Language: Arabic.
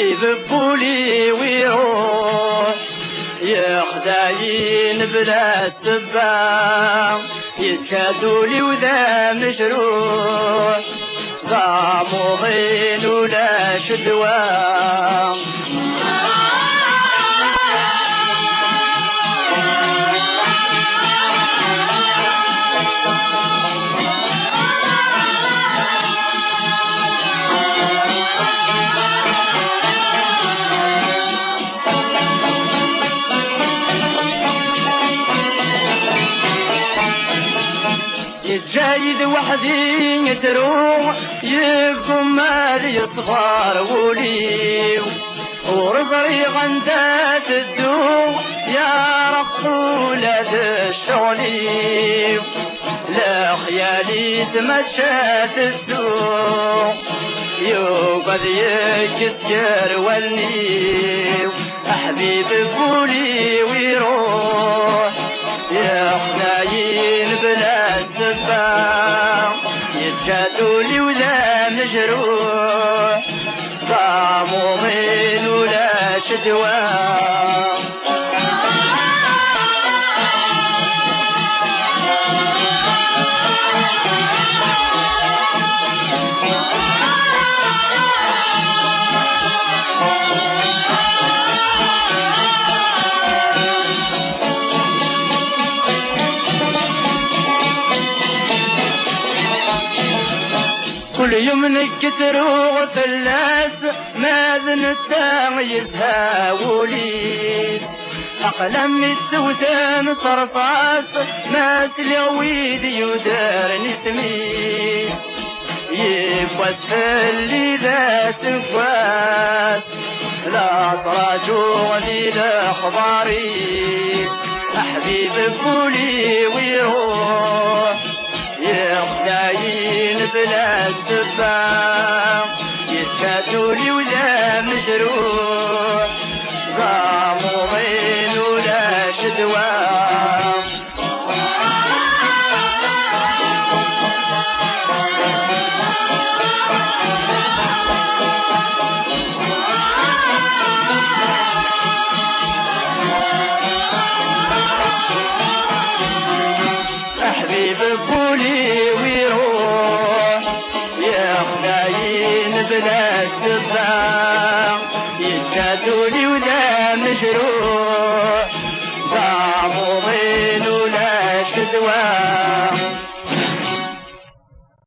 ببولي ويروح يخداين بلا سبا يتشادولي وذا مشروع ضامضين ولا شدوى جايد وحدي يتروح يقوم مال يصغر وليو ورزري غندات الدو يا رب ولاد الشغليو لا خيالي سمت شات تسوق يوقظ يكسكر والنيو حبيب بولي ويروح يا خناين بلا السبا يتجادولي ولا مجروح ضامومين ولا شدوى كل يوم نكترو فلاس ماذن التاميز هاوليس أقلم متسوثان صرصاص ماس اليويد يدار نسميس يفواس فاللي ذا سفواس لا تراجو ذي الأخباريس أحبيب بولي ويروح يخداين بلا السبا يتشادولي ولا مجروح ضامومين ولا شدوى أحبيب بولي بلا السبا يتكادولي ولا مجروح